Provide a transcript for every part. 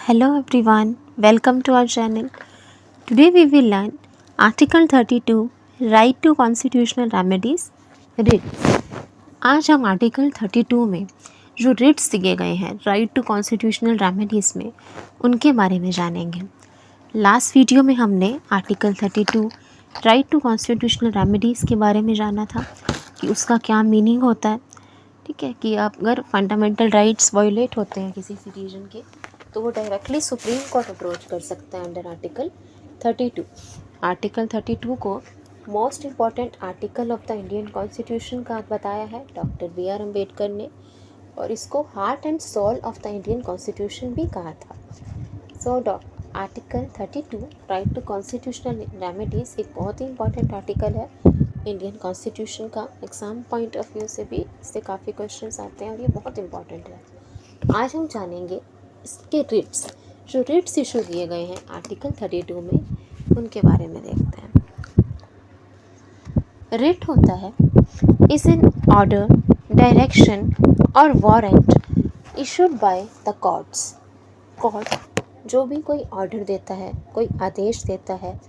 Hello everyone, welcome to our channel. Today we will learn Article 32 Right to Constitutional Remedies Writs. आज हम article 32 में जो Ritz दिए गए हैं राइट टू कॉन्स्टिट्यूशनल रेमेडीज़ में उनके बारे में जानेंगे। लास्ट वीडियो में हमने article 32 right to constitutional remedies के बारे में जाना था कि उसका क्या मीनिंग होता है। ठीक है कि अगर फंडामेंटल राइट्स वायोलेट होते हैं किसी सिटीजन के तो वो डायरेक्टली सुप्रीम कोर्ट अप्रोच कर सकते हैं अंडर आर्टिकल 32। आर्टिकल 32 को most important article of the Indian constitution का बताया है डॉक्टर बी आर अम्बेडकर ने, और इसको heart and soul of the Indian constitution भी कहा था। So article 32 right to constitutional remedies एक बहुत ही इंपॉर्टेंट आर्टिकल है इंडियन कॉन्स्टिट्यूशन का। एग्ज़ाम पॉइंट ऑफ व्यू से भी इससे काफ़ी क्वेश्चंस आते हैं और ये बहुत इंपॉर्टेंट है। आज हम जानेंगे इसके रिट्स, जो रिट्स इशू किए गए हैं आर्टिकल 32 में, उनके बारे में देखते हैं। रिट होता है इज एन ऑर्डर, डायरेक्शन और warrant issued by the courts. Court जो भी कोई ऑर्डर देता है, कोई आदेश देता है,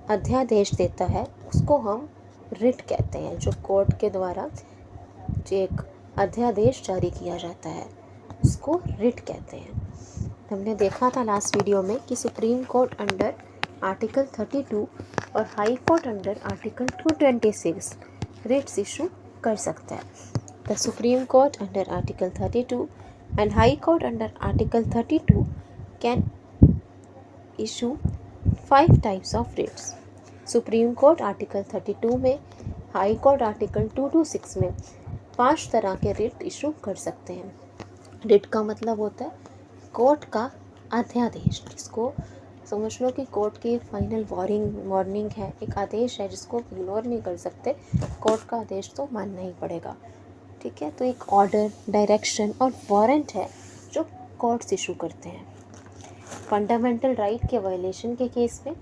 अध्यादेश देता है, उसको हम रिट कहते हैं। जो कोर्ट के द्वारा जो एक अध्यादेश जारी किया जाता है उसको रिट कहते हैं। हमने देखा था लास्ट वीडियो में कि सुप्रीम कोर्ट अंडर आर्टिकल 32 और high court under article 226 writs issue कर सकता है। The supreme court under article 32 and high court under article 32 can issue 5 types of writs. Supreme court article 32 में, हाई कोर्ट आर्टिकल 226 में 5 तरह के writ issue कर सकते हैं। रिट का मतलब होता है कोर्ट का अध्यादेश, जिसको समझ लो कि कोर्ट की फाइनल वार्निंग है, एक आदेश है जिसको इग्नोर नहीं कर सकते। कोर्ट का आदेश तो मानना ही पड़ेगा। ठीक है, तो एक ऑर्डर, डायरेक्शन और वारंट है जो कोर्ट्स इशू करते हैं। फंडामेंटल राइट के वायलेशन के केस में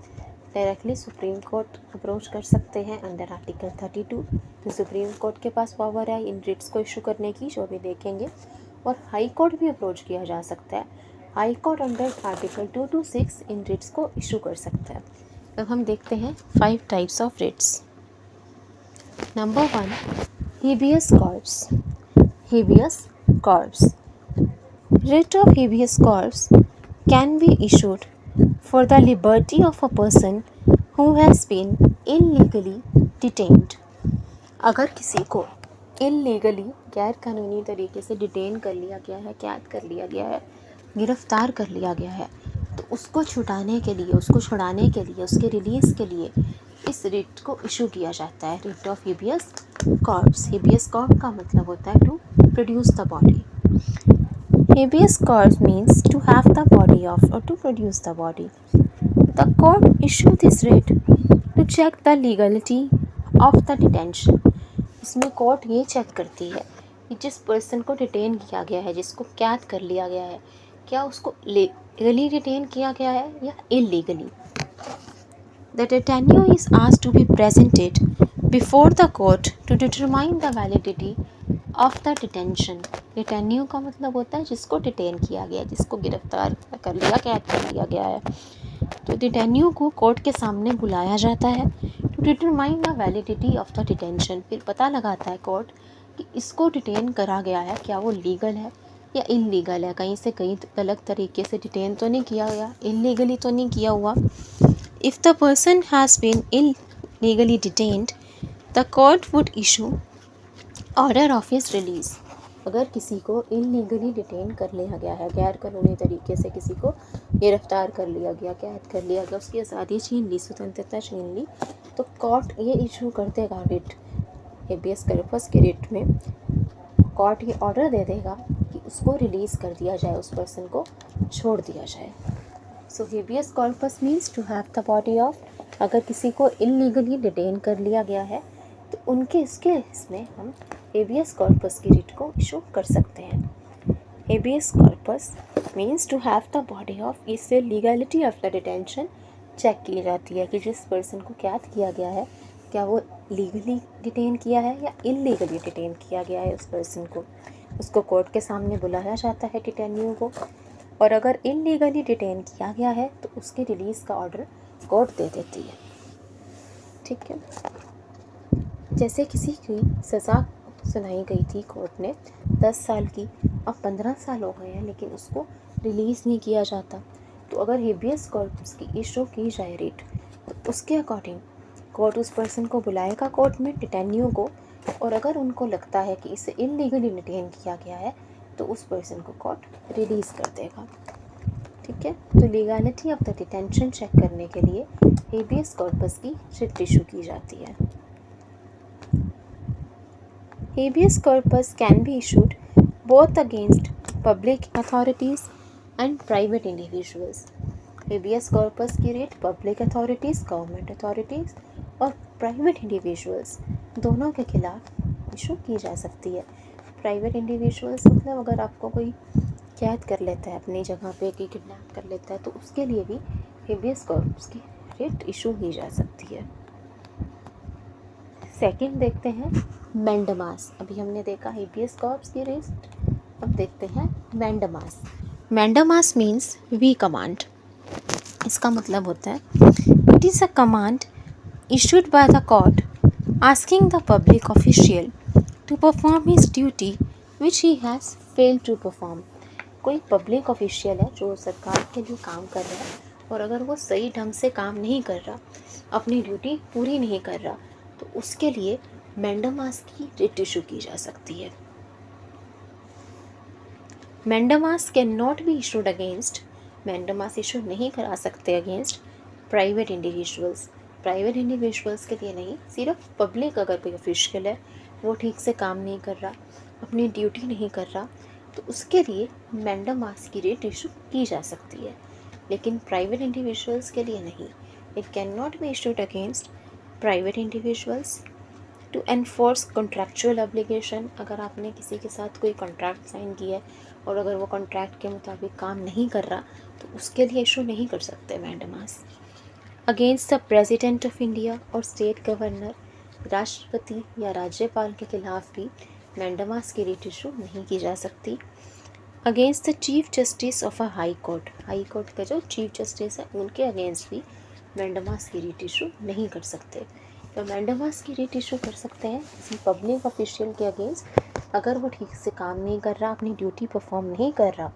डायरेक्टली सुप्रीम कोर्ट अप्रोच कर सकते हैं अंडर आर्टिकल 32। तो सुप्रीम कोर्ट के पास पावर है इन रिट्स को इशू करने की, जो भी देखेंगे। और हाई कोर्ट भी अप्रोच किया जा सकता है। हाई कोर्ट अंडर आर्टिकल 226 इन रिट्स को इशू कर सकता है। अब हम देखते हैं 5 types of writs. Number 1, habeas corpus. Habeas corpus. Writ of habeas corpus can be issued for the liberty of a person who has been illegally detained। अगर किसी को illegally गैर कानूनी तरीके से डिटेन कर लिया गया है, कैद कर लिया गया है, गिरफ्तार कर लिया गया है, तो उसको छुड़ाने के लिए, उसको छुड़ाने के लिए, उसके रिलीज़ के लिए इस रिट को इशू किया जाता है, writ of habeas corpus. Habeas corpus का मतलब होता है to produce the body. Habeas corpus means to have the body of or to produce the body. The court issue this writ to check the legality of the detention। इसमें court ये check करती है कि जिस person को detain किया गया है, जिसको कैद कर लिया गया है, क्या उसको लीगली डिटेन किया गया है या illegally. The detainee is asked to be presented before the court to determine the validity of the detention. Detenu का मतलब होता है जिसको डिटेन किया गया, जिसको गिरफ्तार कर लिया, कैद कर लिया गया है। तो डिटेन्यू को कोर्ट के सामने बुलाया जाता है to determine the validity of the detention. फिर पता लगाता है कोर्ट कि इसको डिटेन करा गया है, क्या वो लीगल है या इलीगल है, कहीं से कहीं गलत तरीके से डिटेन तो नहीं किया गया, इलीगली तो नहीं किया हुआ। If the person has been illegally detained the court would issue order of his release. अगर किसी को इलीगली डिटेन कर लिया गया है, गैर कानूनी तरीके से किसी को गिरफ्तार कर लिया गया, कैद कर लिया गया, उसकी आज़ादी छीन ली, स्वतंत्रता छीन ली, तो कोर्ट ये इशू कर देगा रिट। हेबियस कॉर्पस के रिट में कोर्ट ये ऑर्डर दे देगा कि उसको रिलीज़ कर दिया जाए, उस पर्सन को छोड़ दिया जाए। So habeas corpus means to have the body of. अगर किसी को इलीगली डिटेन कर लिया गया है तो उनके इसमें हम हेबियस कॉर्पस की रिट को इशू कर सकते हैं। Habeas corpus means to have the body of. इससे legality of the detention check की जाती है कि जिस पर्सन को कैद किया गया है क्या वो लीगली डिटेन किया है या इलीगली डिटेन किया गया है उस पर्सन को। उसको कोर्ट के सामने बुलाया जाता है डिटेन्यू को, और अगर इलीगली डिटेन किया गया है तो उसके रिलीज़ का ऑर्डर कोर्ट दे देती है। ठीक है, जैसे किसी की सज़ा सुनाई गई थी कोर्ट ने 10 साल की, अब 15 साल हो गए हैं लेकिन उसको रिलीज़ नहीं किया जाता, तो अगर हेबियस कॉर्पस की इशू की जाए रिट, तो उसके अकॉर्डिंग कोर्ट उस पर्सन को बुलाएगा कोर्ट में, डिटेन्यू को, और अगर उनको लगता है कि इसे इलीगली डिटेन किया गया है तो उस पर्सन को कोर्ट रिलीज़ कर देगा। ठीक है, तो legality of the detention check करने के लिए हेबियस कॉर्पस की रिट इशू की जाती है। Habeas corpus can be issued both against public authorities and private individuals. Habeas corpus की rate public authorities, government authorities और प्राइवेट इंडिविजुअल्स दोनों के खिलाफ इशू की जा सकती है। प्राइवेट इंडिविजुअल्स मतलब अगर आपको कोई कैद कर लेता है अपनी जगह पे, कि किडनैप कर लेता है, तो उसके लिए भी हेबियस कॉर्पस की रेट इशू की जा सकती है। सेकंड देखते हैं मैंडामास। अभी हमने देखा हेबियस कॉर्पस की रेट, अब देखते हैं mandamus. Mandamus means we command. इसका मतलब होता है it is a command issued by the court asking the public official to perform his duty which he has failed to perform. कोई पब्लिक ऑफिशियल है जो सरकार के लिए काम कर रहा है, और अगर वो सही ढंग से काम नहीं कर रहा, अपनी ड्यूटी पूरी नहीं कर रहा, तो उसके लिए मैंडामास की रिट इशू की जा सकती है। Mandamus can not be issued against, mandamus issue नहीं करा सकते against private individuals. Private individuals के लिए नहीं, सिर्फ पब्लिक अगर कोई ऑफिशियल है वो ठीक से काम नहीं कर रहा, अपनी ड्यूटी नहीं कर रहा, तो उसके लिए मैंडामास की रिट इशू की जा सकती है, लेकिन प्राइवेट इंडिविजुअल्स के लिए नहीं। It can not be issued against private individuals to enforce contractual obligation. अगर आपने किसी के साथ कोई कॉन्ट्रैक्ट साइन किया है और अगर वो कॉन्ट्रैक्ट के मुताबिक काम नहीं कर रहा, तो उसके लिए इशू नहीं कर सकते mandamus. Against the president of India और स्टेट गवर्नर, राष्ट्रपति या राज्यपाल के खिलाफ भी मैंडामास की रिट इशू नहीं की जा सकती। Against the chief justice of a high court, high court का जो चीफ जस्टिस है उनके अगेंस्ट भी मैंडामास की रिट इशू नहीं कर सकते। तो मैंडामास की रिट इशू कर सकते हैं किसी पब्लिक ऑफिशियल के अगेंस्ट, अगर वो ठीक से काम नहीं कर रहा, अपनी ड्यूटी परफॉर्म नहीं कर रहा,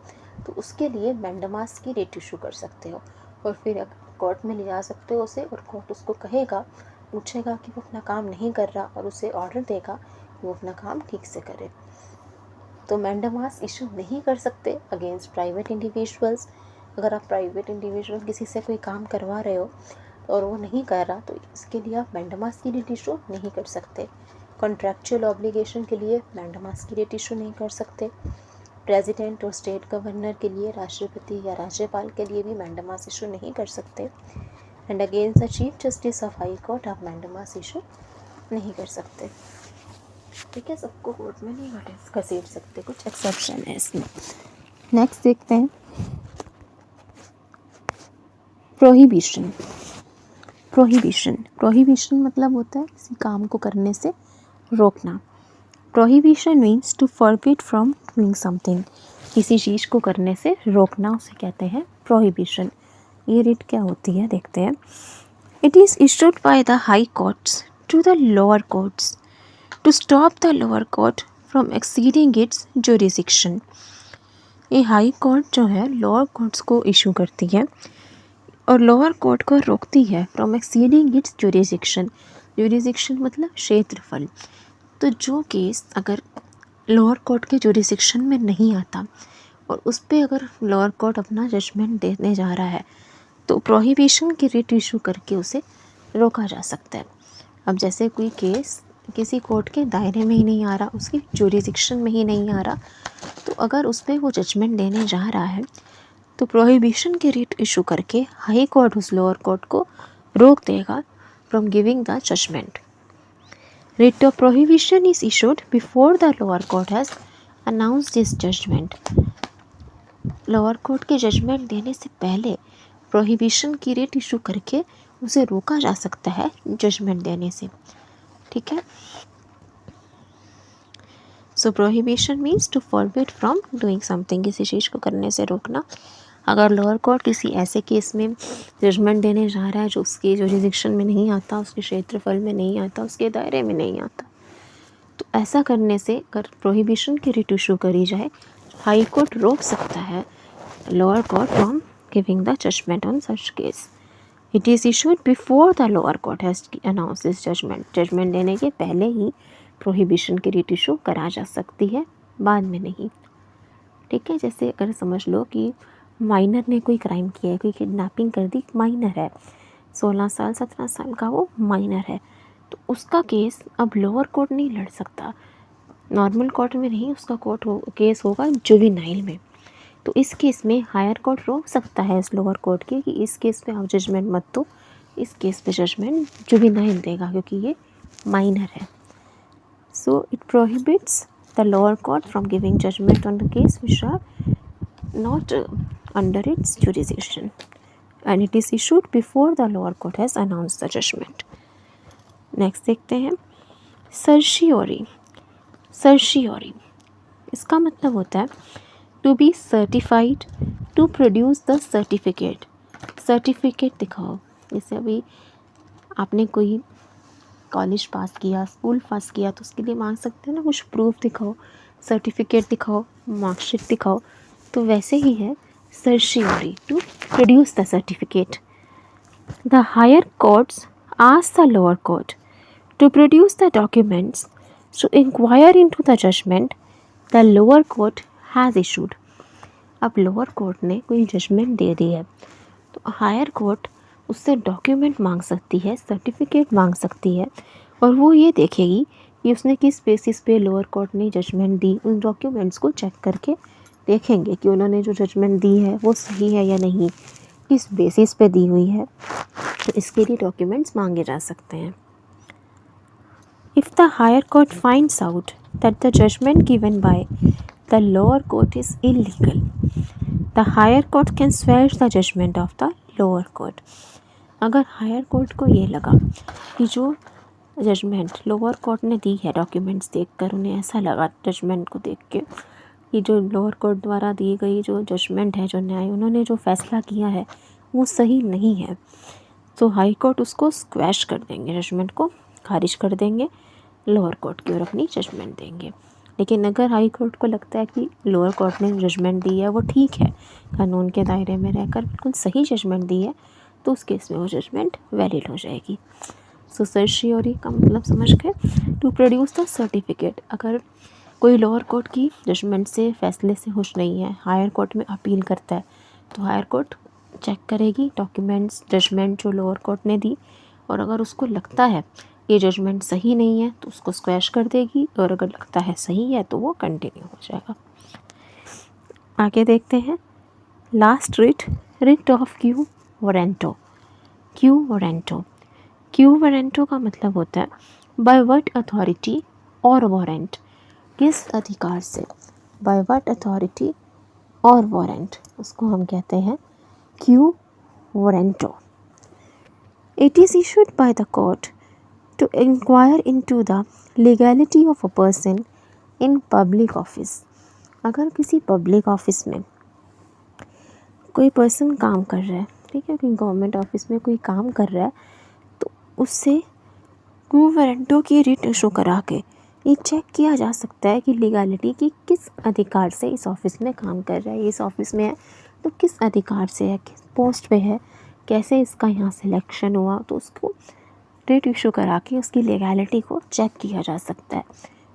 तो उसके लिए मैंडामास की रिट इशू कर सकते हो, और फिर कोर्ट में ले जा सकते हो उसे, और कोर्ट उसको कहेगा, पूछेगा कि वो अपना काम नहीं कर रहा, और उसे ऑर्डर देगा कि वो अपना काम ठीक से करे। तो मैंडामास इशू नहीं कर सकते अगेंस्ट प्राइवेट इंडिविजुअल्स। अगर आप प्राइवेट इंडिविजुअल किसी से कोई काम करवा रहे हो और वो नहीं कर रहा, तो इसके लिए आप मैंडामास की रिट इशू नहीं कर सकते। कॉन्ट्रैक्चुअल ऑब्लिगेशन के लिए मैंडामास की रिट इशू नहीं कर सकते। प्रेसिडेंट और स्टेट गवर्नर के लिए, राष्ट्रपति या राज्यपाल के लिए भी मैंडामास इशू नहीं कर सकते। And against the chief justice of high court आप मैंडामास इशू नहीं कर सकते। ठीक है, सबको कोर्ट में नहीं घसीट सकते, कुछ एक्सेप्शन है इसमें। नेक्स्ट देखते हैं प्रोहिबिशन। प्रोहिबिशन मतलब होता है किसी काम को करने से रोकना। Prohibition means to forbid from doing something, किसी चीज़ को करने से रोकना, उसे कहते हैं प्रोहिबिशन। ये रिट क्या होती है देखते हैं। It is issued by the high courts to the lower courts to stop the lower court from exceeding its jurisdiction. ये हाई कोर्ट जो है लोअर कोर्ट्स को इशू करती है और लोअर कोर्ट को रोकती है from exceeding its jurisdiction. Jurisdiction मतलब क्षेत्रफल। तो जो केस अगर लोअर कोर्ट के जुरिडिक्शन में नहीं आता और उस पर अगर लोअर कोर्ट अपना जजमेंट देने जा रहा है, तो प्रोहिबिशन की रिट इशू करके उसे रोका जा सकता है। अब जैसे कोई केस किसी कोर्ट के दायरे में ही नहीं आ रहा, उसकी जुरिडिक्शन में ही नहीं आ रहा, तो अगर उस पर वो जजमेंट देने जा रहा है, तो प्रोहिबिशन की रिट इशू करके हाई कोर्ट उस लोअर कोर्ट को रोक देगा from giving the judgment. Writ of prohibition is issued before the lower court has announced this judgment. Lower court के जजमेंट देने से पहले प्रोहिबिशन की रिट इशू करके उसे रोका जा सकता है जजमेंट देने से। ठीक है, so prohibition means to forbid from doing something, किसी चीज़ को करने से रोकना। अगर लोअर कोर्ट किसी ऐसे केस में जजमेंट देने जा रहा है जो उसकी जुरिडिक्शन में नहीं आता, उसके क्षेत्रफल में नहीं आता, उसके दायरे में नहीं आता, तो ऐसा करने से अगर प्रोहिबिशन की रिट इशू करी जाए, हाई कोर्ट रोक सकता है lower court from giving the judgment on such case. It is issued before the lower court has announce this judgment. Judgment देने के पहले ही प्रोहिबिशन की रिट इशू करा जा सकती है, बाद में नहीं। ठीक है, जैसे अगर समझ लो कि माइनर ने कोई क्राइम किया है, कोई किडनैपिंग कर दी, माइनर है, 16 साल 17 साल का वो माइनर है, तो उसका केस अब लोअर कोर्ट नहीं लड़ सकता, नॉर्मल कोर्ट में नहीं, उसका केस होगा जुवेनाइल में। तो इस केस में हायर कोर्ट रोक सकता है इस लोअर कोर्ट की कि इस केस पे आप जजमेंट मत दो, इस केस पे जजमेंट जुवेनाइल देगा क्योंकि ये माइनर है। So it prohibits the lower court from giving judgment on the case which are not under its jurisdiction, and it is issued before the lower court has announced the judgment. Next देखते हैं certiorari. Certiorari इसका मतलब होता है to be certified to produce the certificate. Certificate दिखाओ, जैसे अभी आपने कोई कॉलेज पास किया, स्कूल पास किया, तो उसके लिए मांग सकते हैं ना कुछ प्रूफ दिखाओ, सर्टिफिकेट दिखाओ, मार्कशीट दिखाओ। तो वैसे ही है certiorari, to produce the certificate. The higher courts ask the lower court to produce the documents to inquire into the judgment the lower court has issued। अब लोअर कोर्ट ने कोई जजमेंट दे दी है तो हायर कोर्ट उससे document मांग सकती है, certificate मांग सकती है, और वो ये देखेगी कि उसने किस बेसिस पे लोअर कोर्ट ने जजमेंट दी। उन डॉक्यूमेंट्स को चेक करके देखेंगे कि उन्होंने जो जजमेंट दी है वो सही है या नहीं, किस बेसिस पे दी हुई है, तो इसके लिए डॉक्यूमेंट्स मांगे जा सकते हैं। If the higher court finds out that the judgment given by the lower court is illegal, the higher court can squash the judgment of the lower court। अगर हायर कोर्ट को ये लगा कि जो जजमेंट लोअर कोर्ट ने दी है, documents देखकर उन्हें ऐसा लगा जजमेंट को देख के कि जो लोअर कोर्ट द्वारा दी गई जो जजमेंट है, जो न्याय उन्होंने जो फैसला किया है वो सही नहीं है, तो हाई कोर्ट उसको स्क्वैश कर देंगे, जजमेंट को खारिज कर देंगे, लोअर कोर्ट की ओर अपनी जजमेंट देंगे। लेकिन अगर हाई कोर्ट को लगता है कि लोअर कोर्ट ने जजमेंट दी है वो ठीक है, कानून के दायरे में रहकर बिल्कुल सही जजमेंट दी है, तो उस केस में वो जजमेंट वैलिड हो जाएगी। सो सर्शियोरी का मतलब समझ गए, टू प्रोड्यूस द सर्टिफिकेट। अगर कोई लोअर कोर्ट की जजमेंट से, फैसले से खुश नहीं है, हायर कोर्ट में अपील करता है, तो हायर कोर्ट चेक करेगी डॉक्यूमेंट्स, जजमेंट जो लोअर कोर्ट ने दी, और अगर उसको लगता है ये जजमेंट सही नहीं है तो उसको स्क्वैश कर देगी, और अगर लगता है सही है तो वो कंटिन्यू हो जाएगा। आगे देखते हैं last writ, writ of quo warranto. Quo warranto, quo warranto का मतलब होता है बाय व्हाट अथॉरिटी और वारंट, किस अधिकार से, बाय व्हाट अथॉरिटी और वारंट, उसको हम कहते हैं quo warranto. It is issued by the court to inquire into the legality of a person in public office। अगर किसी पब्लिक ऑफिस में कोई पर्सन काम कर रहा है, ठीक है, कोई गवर्नमेंट ऑफिस में कोई काम कर रहा है, तो उससे क्यू वारंटो की रिट इशू करा के ये चेक किया जा सकता है कि लीगलिटी की किस अधिकार से इस ऑफिस में काम कर रहा है, इस ऑफिस में है तो किस अधिकार से है, किस पोस्ट पे है, कैसे इसका यहाँ सिलेक्शन हुआ, तो उसको रिट इशू करा के उसकी लीगैलिटी को चेक किया जा सकता है।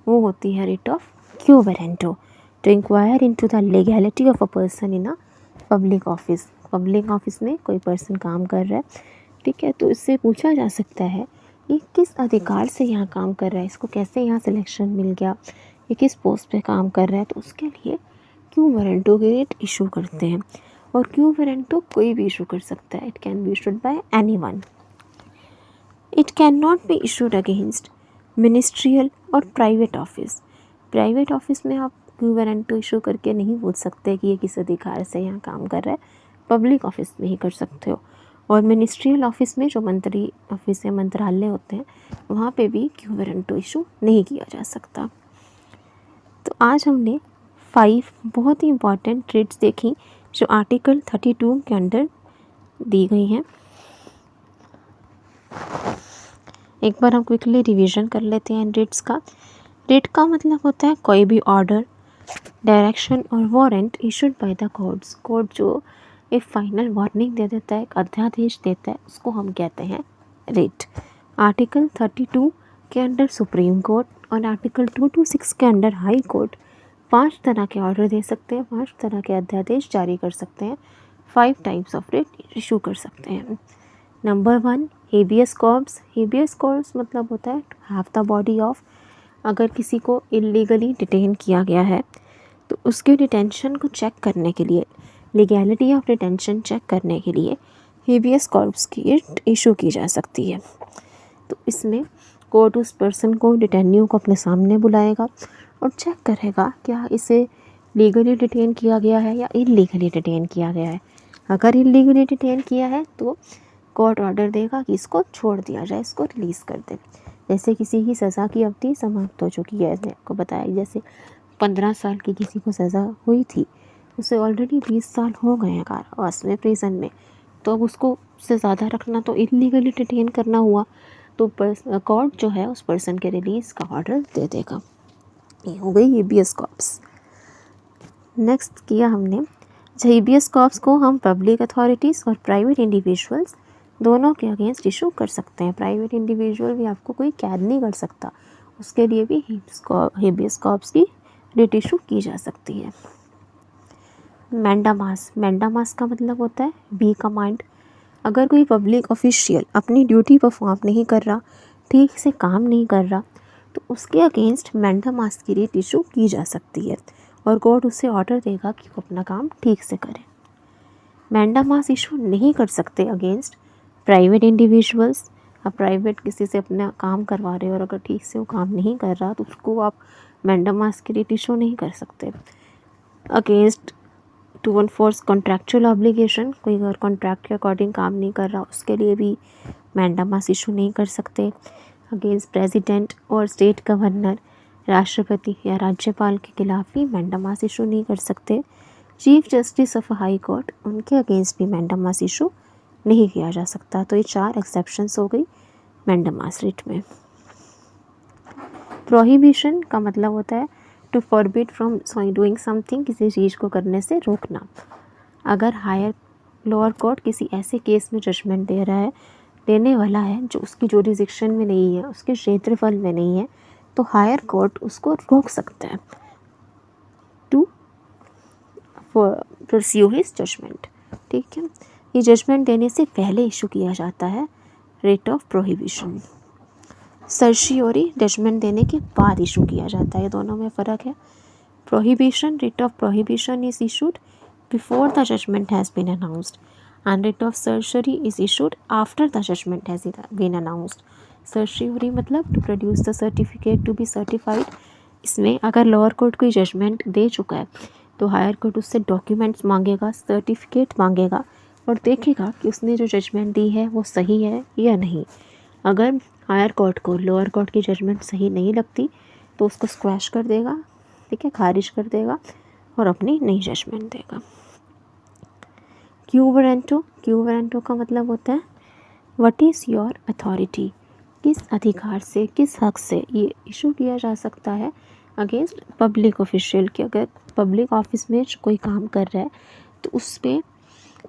वो होती है writ of quo warranto, to inquire into the legality of a person in a public office. Public office में कोई पर्सन काम कर रहा है, ठीक है, तो इससे पूछा जा सकता है कि किस अधिकार से यहाँ काम कर रहा है, इसको कैसे यहाँ सिलेक्शन मिल गया, ये किस पोस्ट पे काम कर रहा है, तो उसके लिए क्यू वारंटो की रिट इशू करते हैं। और क्यू वारंटो कोई भी इशू कर सकता है, it can be issued by anyone. It cannot be issued against ministerial और प्राइवेट ऑफिस। प्राइवेट ऑफिस में आप क्यू वारंटो इशू करके नहीं पूछ सकते कि ये किस अधिकार से यहाँ काम कर रहा है, पब्लिक ऑफिस में ही कर सकते हो। और मिनिस्ट्रियल ऑफिस में जो मंत्री ऑफिस या मंत्रालय होते हैं वहाँ पे भी क्यू वारंटो इशू नहीं किया जा सकता। तो आज हमने 5 बहुत ही इम्पॉर्टेंट रिट्स देखी जो आर्टिकल 32 के अंदर दी गई हैं। एक बार हम क्विकली रिवीजन कर लेते हैं इन रिट्स का। रिट का मतलब होता है कोई भी ऑर्डर, डायरेक्शन और warrant issued by the courts. Court जो एक फाइनल वार्निंग दे देता है, एक अध्यादेश देता है, उसको हम कहते हैं रिट। आर्टिकल 32 के अंडर सुप्रीम कोर्ट और आर्टिकल 226 के अंडर हाई कोर्ट 5 तरह के ऑर्डर दे सकते हैं, 5 तरह के अध्यादेश जारी कर सकते हैं, 5 टाइप्स ऑफ रिट इशू कर सकते हैं। Number 1 habeas corpus. Habeas corpus मतलब होता है to have the body of. अगर किसी को इलीगली डिटेन किया गया है तो उसके डिटेंशन को चेक करने के लिए, लीगैलिटी ऑफ डिटेंशन चेक करने के लिए हेबियस कॉर्प्स की रिट इशू की जा सकती है। तो इसमें कोर्ट उस पर्सन को, डिटेन्यू को अपने सामने बुलाएगा और चेक करेगा क्या इसे लीगली डिटेन किया गया है या इलीगली डिटेन किया गया है। अगर इलीगली डिटेन किया है तो कोर्ट ऑर्डर देगा कि इसको छोड़ दिया जाए, इसको रिलीज़ कर दे। जैसे किसी की सज़ा की अवधि समाप्त हो चुकी है, मैंने आपको बताया, जैसे 15 साल की किसी को सज़ा हुई थी, उसे ऑलरेडी 20 साल हो गए हैं कारावास में, प्रिजन में, तो अब उसको उससे ज़्यादा रखना तो इलीगली डिटेन करना हुआ। तो कोर्ट जो है उस पर्सन के रिलीज़ का ऑर्डर दे देगा। ये हो गई हेबियस कॉर्प्स। नेक्स्ट किया हमने हेबियस कॉर्प्स को हम पब्लिक अथॉरिटीज़ और प्राइवेट इंडिविजुअल्स दोनों के अगेंस्ट इशू कर सकते हैं। प्राइवेट इंडिविजुअल भी आपको कोई कैद नहीं कर सकता, उसके लिए भी हेबियस कॉर्प्स की रिट इशू की जा सकती है। मैंडामास। मैंडामास का मतलब होता है बी कमांड। अगर कोई पब्लिक ऑफिशियल अपनी ड्यूटी परफॉर्म नहीं कर रहा, ठीक से काम नहीं कर रहा, तो उसके अगेंस्ट मैंडामास की रिट इशू की जा सकती है और कोर्ट उसे ऑर्डर देगा कि वो अपना काम ठीक से करे। मैंडामास इशू नहीं कर सकते अगेंस्ट प्राइवेट इंडिविजुअल्स। आप प्राइवेट किसी से अपना काम करवा रहे हो और अगर ठीक से वो काम नहीं कर रहा तो उसको आप मैंडामास की रिट इशू नहीं कर सकते। Against to enforce contractual obligation, कोई अगर कॉन्ट्रैक्ट के अकॉर्डिंग काम नहीं कर रहा उसके लिए भी मैंडामास इशू नहीं कर सकते। अगेंस्ट प्रेसिडेंट और स्टेट गवर्नर, राष्ट्रपति या राज्यपाल के खिलाफ भी मैंडामास इशू नहीं कर सकते। Chief justice of high court, उनके अगेंस्ट भी मैंडामास इशू नहीं किया जा सकता। तो ये 4 एक्सेप्शंस हो गई मैंडामास रिट में। प्रोहिबिशन का मतलब होता है to forbid from doing something, किसी चीज़ को करने से रोकना। अगर हायर लोअर कोर्ट किसी ऐसे केस में जजमेंट दे रहा है, देने वाला है जो उसकी जुरिडिक्शन में नहीं है, उसके क्षेत्रफल में नहीं है, तो हायर कोर्ट उसको रोक सकता है टू परस्यू हिज जजमेंट। ठीक है, ये जजमेंट देने से पहले इशू किया जाता है रिट ऑफ प्रोहिबिशन। सर्शियोरी जजमेंट देने के बाद इशू किया जाता है, ये दोनों में फ़र्क है। Prohibition, writ of prohibition is issued before the judgment has been announced and writ of certiorari is issued after the judgment has been announced. Certiorari मतलब to produce the certificate to be certified. इसमें अगर lower court कोई judgment दे चुका है तो higher court उससे documents मांगेगा, सर्टिफिकेट मांगेगा और देखेगा कि उसने जो जजमेंट दी है वो सही है या नहीं। अगर हायर कोर्ट को लोअर कोर्ट की जजमेंट सही नहीं लगती तो उसको स्क्वैश कर देगा, ठीक है, खारिज कर देगा और अपनी नई जजमेंट देगा। Quo warranto. क्यू वारंटो का मतलब होता है व्हाट इज़ योर अथॉरिटी, किस अधिकार से, किस हक से ये इशू किया जा सकता है अगेंस्ट पब्लिक ऑफिशियल के। अगर पब्लिक ऑफिस में कोई काम कर रहा है तो उस पर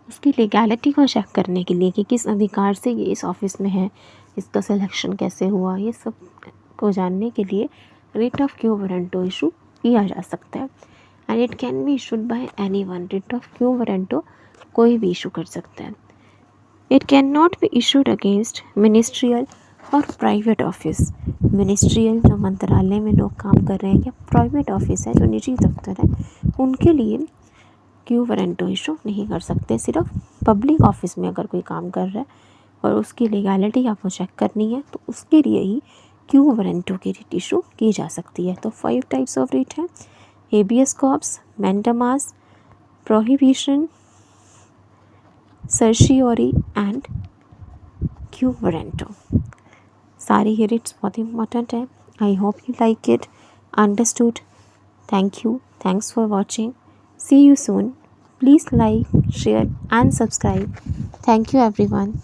उसकी लीगैलिटी को चेक करने के लिए कि किस अधिकार से ये इस ऑफिस में है, इसका सिलेक्शन कैसे हुआ, ये सब को जानने के लिए writ of quo warranto issue किया जा सकता है। And it can be issued by anyone. Writ of quo warranto कोई भी इशू कर सकता है। It can not be issued against ministerial और प्राइवेट ऑफिस। मिनिस्ट्रियल जो मंत्रालय में लोग काम कर रहे हैं या प्राइवेट ऑफिस है जो निजी दफ्तर है, उनके लिए क्यू वारंटो इशू नहीं कर सकते। सिर्फ पब्लिक ऑफिस में अगर कोई काम कर रहा है और उसकी लीगैलिटी आपको चेक करनी है तो उसके लिए ही क्यू वारंटो की रिट इशू की जा सकती है। तो 5 टाइप्स ऑफ रिट है, habeas corpus, mandamus, prohibition, certiorari and quo warranto. सारी ही रिट्स बहुत इंपॉर्टेंट है। I hope you like it, understood. Thank you. Thanks for watching. See you soon. Please like, share, and subscribe. Thank you, everyone.